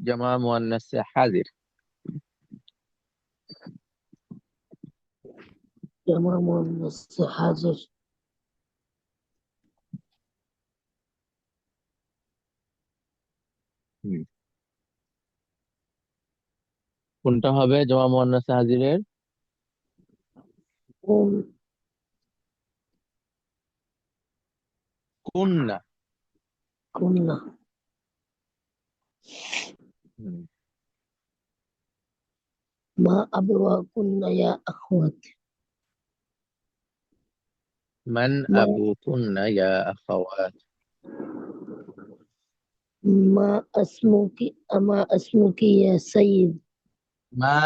জমা মুয়ান্নাসে হাজির। جمع مؤنث حاضر হুম, কোনটা হবে জমা মুয়ান্নাসে হাজিরের? قم কুননা। كنا হুম, ما أبوكن يا أخوات মান ما আবুকুন্না ইয়া আখাওয়াত। ما اسمك أما اسمك يا سيد মা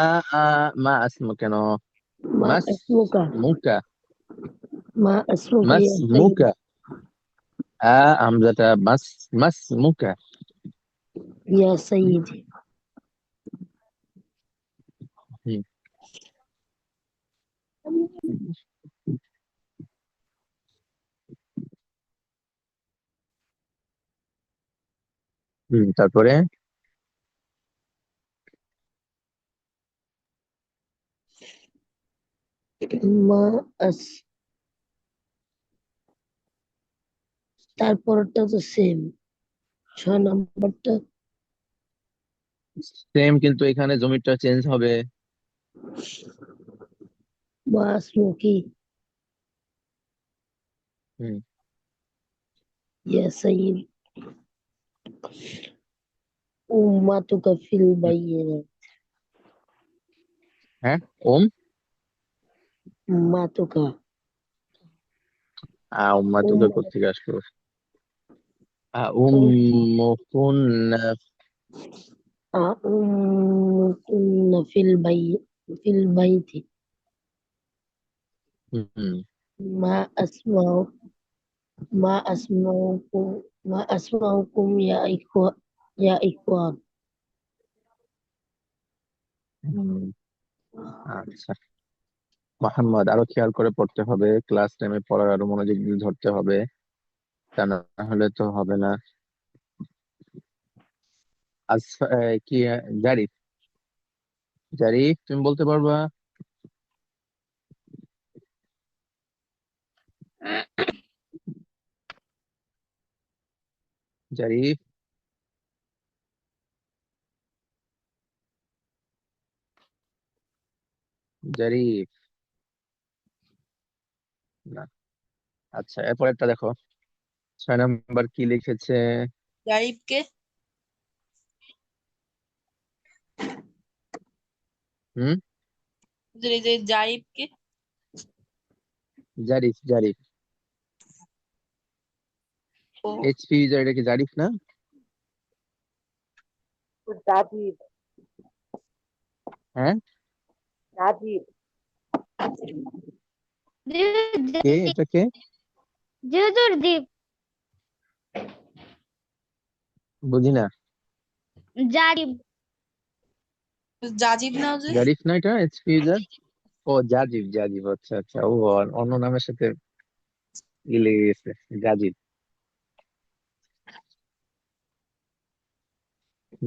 মা আসমু কেন? ما মাস اسمك মুকা, ما اسمك মাস يا سيد মুকা, হামজাটা মাস, মাস মুকা। يا سيدي হুম, তারপরে ما أس তারপরটা তো সেম 6 নম্বরটা সেম, কিন্তু এখানে জমিটা চেঞ্জ হবে। ما اسمك হুম, يا سيد أمتك في হুম, البينة হ্যাঁ, ওম, أمتك উম্মাতুকা أم কোত্থেকে আসলো? أم উম্মুকুন্না। أمكن في البيت হুম, ما أسمع ما أسمعكم يا إخوان হুম, আচ্ছা মোহাম্মদ, আরো খেয়াল করে পড়তে হবে, ক্লাস টাইমে পড়ার আরো মনোযোগ দিয়ে ধরতে হবে, তা না হলে তো হবে না। আজ কি জারিফ, জারিফ তুমি বলতে পারবা? জারিফ, জারিফ, না। আচ্ছা, এরপর একটা দেখো, 6 নাম্বার কি লিখেছে? জারিফকে হুম, এই যে জারিফকে জারিফ, জারিফ, ও এইচপি ইউজার, এটা কি জারিফ না? রাজীব, হ্যাঁ, রাজীব। কে এটা কে? জুজুর দ্বীপ। বুঝি না। জারিব। জাজিব না হুজুর? জারিফ না, এটা এক্সকিউজার। ও জাজিব, জাজিব, আচ্ছা আচ্ছা, ও অন্য নামের সাথে লেগে গেছে। জাজিব,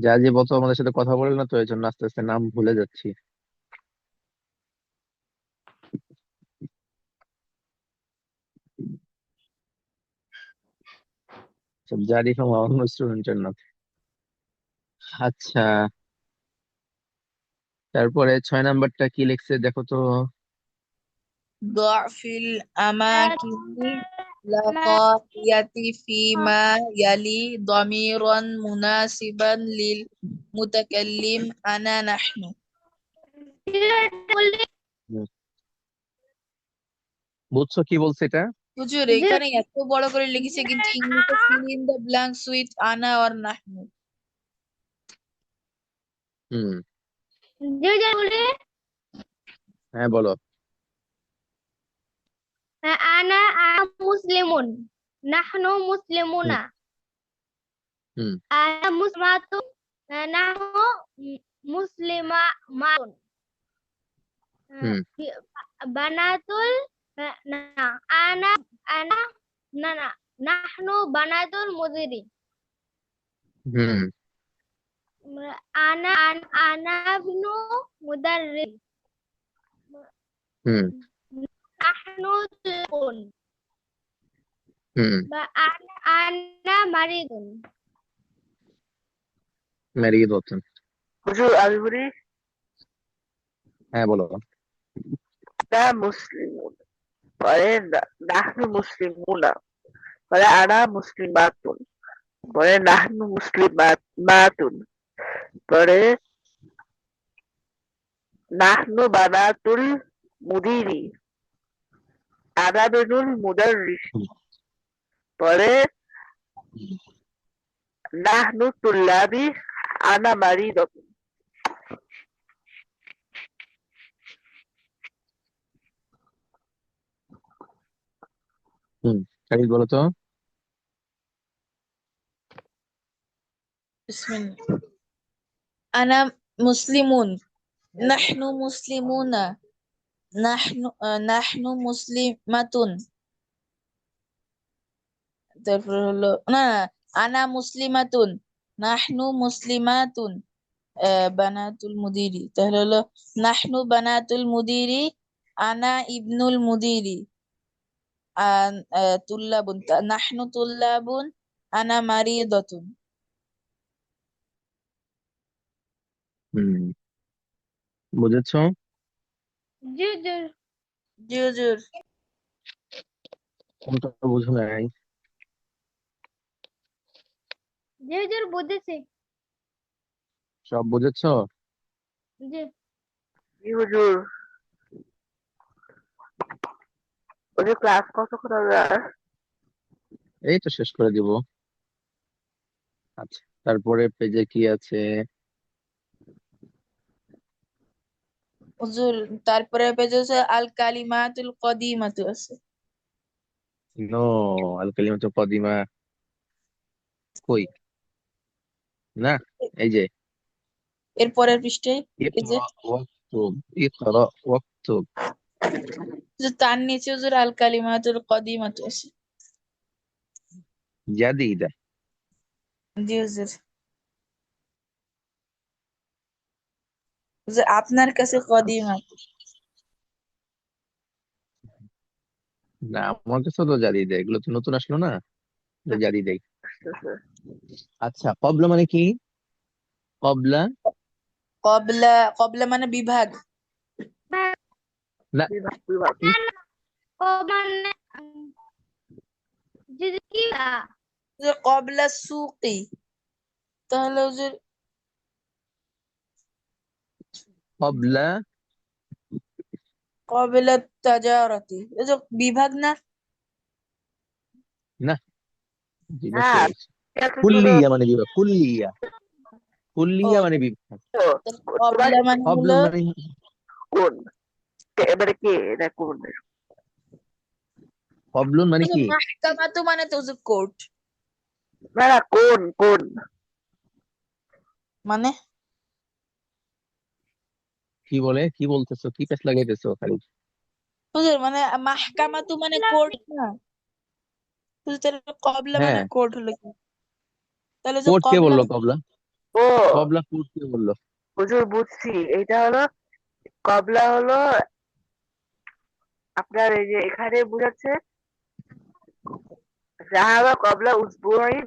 জাজিব অত আমাদের সাথে কথা বলে না, তো এই জন্য আস্তে আস্তে নাম ভুলে যাচ্ছি। সব জারিফ আমার অন্য স্টুডেন্টের নাম। আচ্ছা, তারপরে 6 নাম্বারটা কি লিখছে দেখো তো। ضع في الأماكن القافية فيما يلي ضميرا مناسبا للمتكلم أنا نحن. হুম, বুঝছো কি বলছে এটা? হুজুর এখানে এত বড় করে লিখেছে কিন্তু ইংলিশে fill in the blanks with আনা or নাহনু। হুম, বলে হ্যাঁ বলো। আনা মুসলিমুন, নাহনু হুম, মুসলিমুনা, হুম, আনা মুসলিমাতুন, নাহনু মুসলিমা মাতুন, হুম, বানাতুল, না, আনা আনা না না নাহনু বানাতুল মুদিরি, হুম, আনা ইবনু মুদাররিস, হুম, নাহনু তুল্লাবুন, হুম, বা আনা মারিদুন। মেরিয়ে বলছেন। হুজুর আমি বলি হ্যাঁ বলো। না মুসলিমুন পরে নাহনু মুসলিমুনা পরে আনা মুসলিমাতুন পরে নাহনু মুসলিমাতুন পরে নাহনু বানাতুল মুদিরি আনা বেনুল মুদাররিস হুম, পরে নাহনু তুল্লাবি আনা মারিদাতুন। হুম, শাহিদ বলো তো। বিসমিল্লাহ। আনা মুসলিমুন, নাহনু মুসলিমুনা, নাহনু মুসলিমাতুন। তারপর হলো না, আনা মুসলিমাতুন, নাহনু মুসলিমাতুন, বানাতুল মুদিরি। তাহলে হলো নাহনু বানাতুল মুদিরি, আনা ইবনুল মুদিরি, তুল্লাবুন, নাহনু তুল্লাবুন, আনা মারিদাতুন। হুম, বুঝেছো? জি জি জি হুজুর। কোনটা বুঝো নাই? বুঝেছি। সব বুঝেছো? জি জি হুজুর। ওদের ক্লাস কতক্ষণ হবে আর? এই তো শেষ করে দিব। আচ্ছা, তারপরে পেজে কি আছে? হুজুর তারপরে পেজ হচ্ছে আল কালিমাতুল কদিমাতু আছে। নো, আল কালিমাতু কদিমা কই? না, এই যে এর পরের পৃষ্ঠায় এই যে ইকরা ওয়াকতুব, ইকরা ওয়াকতুব। হুজুর, তার নিচে হুজুর আল কালিমাতুল কদিমাতু আছে। জাদিদা। জি হুজুর। হুজুর আপনার কাছে কদিমাত। না, আমার কাছে তো জাদিদা, এগুলো তো নতুন আসলো না, তো জাদিদাই। আচ্ছা, কবলা মানে কি? কবলা, কবলা, কবলা মানে বিভাগ। না, বিভাগ বিভাগ। কি? ও মানে যদি কি হুজুর কবলা সুকি, তাহলে হুজুর কবলা, কবলা তাজারতি, এই যে বিভাগ না? না, বিভাগ কে হ্যাঁ বলছে? এত ছোট কুল্লিয়া মানে বিভাগ, কুল্লিয়া, ও কুল্লিয়া মানে বিভাগ। তোমার কবলা মানে হলো কবলুন মানে, কোন এবারে কে এটা কোন কবলুন মানে কি? মাহকামাতু মানে তো হুজুর কোর্ট। না না কোন কোন মানে কি বলে, কি বলতেছো, কি পেছ লাগাইতেছো খালি? হুজুর মানে মাহকামাতু মানে কোর্ট না হুজুর, তাহলে কবলা মানে হ্যাঁ, কোর্ট হলো কি? তাহলে যে কোর্ট কে কবলা বললো কবলা? ও কবলা কোর্ট কে বললো? হুজুর বুঝছি, এইটা হলো কবলা হলো আপনার এই যে এখানে বুঝাচ্ছে জাহাবা কবলা উসবুইন,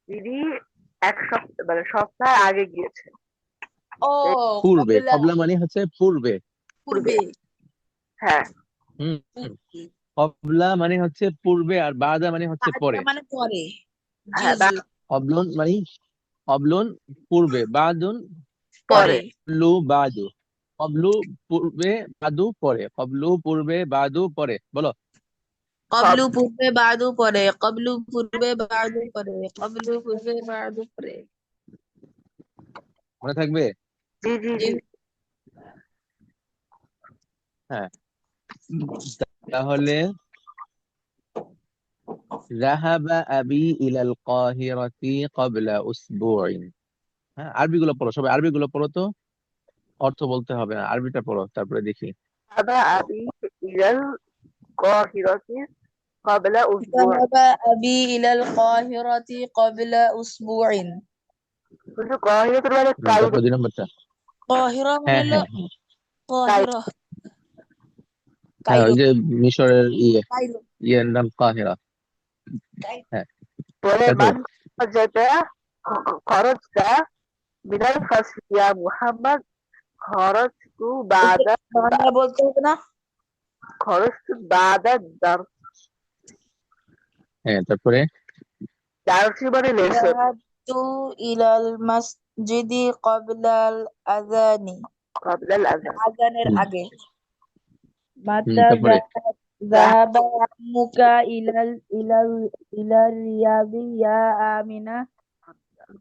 তিনি এক সপ্তাহ মানে সপ্তাহ আগে গিয়েছে ও পূর্বে, কবলা কবলা মানে হচ্ছে পূর্বে। পূর্বে। পূর্বে। হ্যাঁ হুম হুম। কবলা মানে হচ্ছে পূর্বে, আর বাদা মানে হচ্ছে বাদা পরে। মানে পরে। জি হ্যাঁ হুজুর, কবলুন মানে, কবলুন পূর্বে, বাদুন পরে, পরে। পরে। কবলু বাদু। কবলু পূর্বে, বাদু পরে। কবলু পূর্বে, বাদু পরে, বলো। কব কবলু পূর্বে বাদু পরে, কবলু পূর্বে বাদু পরে, কবলু পূর্বে বাদু পরে। মনে থাকবে? জি জি জি জি। হ্যাঁ, তাহলে যাহাবা আবি ইলাল কাহিরাতি ক্বাবলা উসবুইন। হ্যাঁ, আরবি গুলো পড়ো, সবাই আরবি গুলো পড়ো তো। অর্থ বলতে হবে না, আরবিটা পড়ো, তারপরে দেখি। আবা আবি ইলাল কাহিরাতি ক্বাবলা উসবু'in। ذهب أبي إلى القاهرة قبل أسبوع। কিন্তু কাহিরাতের মানে কায়রো। তারপরে 2 নম্বরটা। قاهرة মানে হ্যাঁ হলো হ্যাঁ হ্যাঁ। কায়রো। قاهرة হ্যাঁ, কাইরো ওই যে মিশরের কাইরো ইয়ের নাম কাহিরা। হ্যাঁ, পরে তারপরে মান যেটা খরচটা মিনাল ফাসিয়া মুহাম্মদ খরচতু ওকে বাদা বাংলা বলতে হবে না। খরচতু বাদা হ্যাঁ, তারপরে দারসি মানে লেসন। ذهبت إلى المسجد قبل الأذان। ক্বাবলাল আযান। আজানের হুম আগে। মাতা তারপরে ذهب عمك إلى الرياض يا آمنة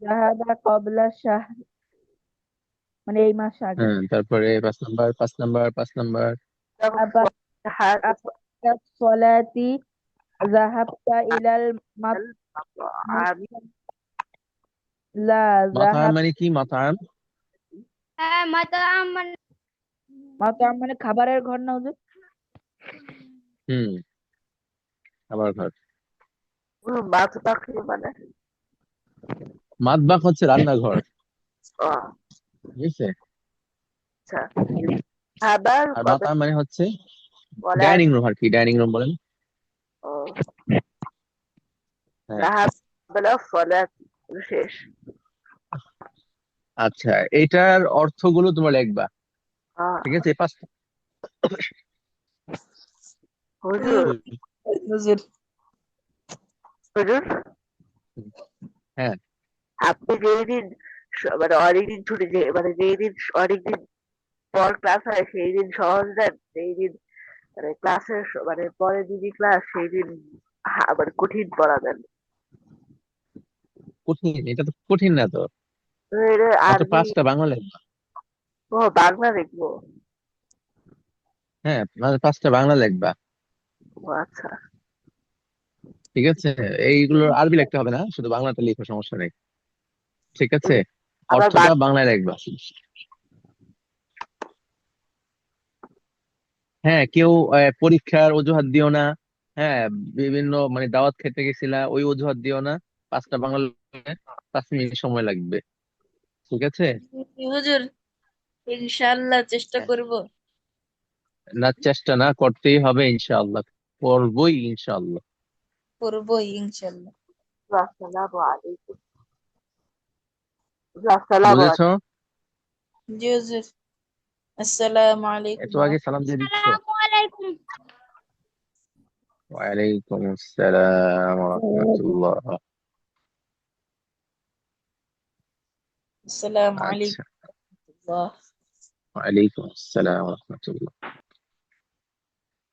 ذهب قبل الشهر মানে এই মাস আগে। হ্যাঁ, তারপরে 5 নাম্বার, 5 নাম্বার, 5 নাম্বার। আবার الصلاة ذهبت إلى আমি لا মাতাম ذهب মানে কি? মাতাম মাতাম মানে মাতাম মানে খাবারের ঘর না হুজুর? হুম, আবার ঘর। মাছ পাখি মানে মাতবাখ হচ্ছে রান্নাঘর, ও বুঝছে? আচ্ছা। আবার আর কবে মাতাম মানে হচ্ছে বলা ডাইনিং রুম আর কি, ডাইনিং রুম বলেন। ও হ্যাঁ, রাহাব বলা ফলাত শেষ। আচ্ছা, এটার অর্থগুলো তোমরা লিখবা, আহ, ঠিক আছে? 5টা। হুজুর হুজুর হুজুর হ্যাঁ, আপনি যেদিন মানে অনেকদিন ছুটি যে মানে যেদিন অনেকদিন পর ক্লাস হয় সেই দিন সহজ দেন, সেই দিন মানে ক্লাসের মানে পরের দিনই ক্লাস সেই দিন মানে কঠিন পড়া দেন। কঠিন? এটা তো কঠিন না তো। তো এটা মাত্র আরবি। 5টা বাংলা লিখবা। ও বাংলা দেখবো। হ্যাঁ, মানে 5টা বাংলা লিখবা, ও আচ্ছা। ঠিক আছে? এইগুলোর আরবি লিখতে হবে না, শুধু বাংলাটা লিখো, সমস্যা নেই, ঠিক আছে? আবার অর্থটা বাংলায় লিখবা। হ্যাঁ, কেউ পরীক্ষার অজুহাত দিও না। হ্যাঁ, বিভিন্ন মানে দাওয়াত খেতে গেছিলা, ওই অজুহাত দিও না। 5টা বাংলা লিখতে 5 মিনিট সময় লাগবে, ঠিক আছে? হুজুর ইনশাআল্লাহ চেষ্টা হ্যাঁ, করব। না, চেষ্টা না করতেই হবে ইনশাআল্লাহ, করবোই ইনশাআল্লাহ। করবই ইনশাআল্লাহ। আসসালামু আলাইকুম। আসসালামু বুঝেছো? আলাইকুম। জি হুজুর, আসসালামু আলাইকুম এত ওয়া আগে সালাম দিয়ে দিচ্ছ। আসসালামু আলাইকুম। ওয়ালাইকুম আসসালাম ওয়া রাহমাতুল্লাহ। রাহমাতুল্লাহ। আসসালামু আচ্ছা, আলাইকুম ওয়া রাহমাতুল্লাহ। ওয়ালাইকুম আসসালাম ওয়া রাহমাতুল্লাহ।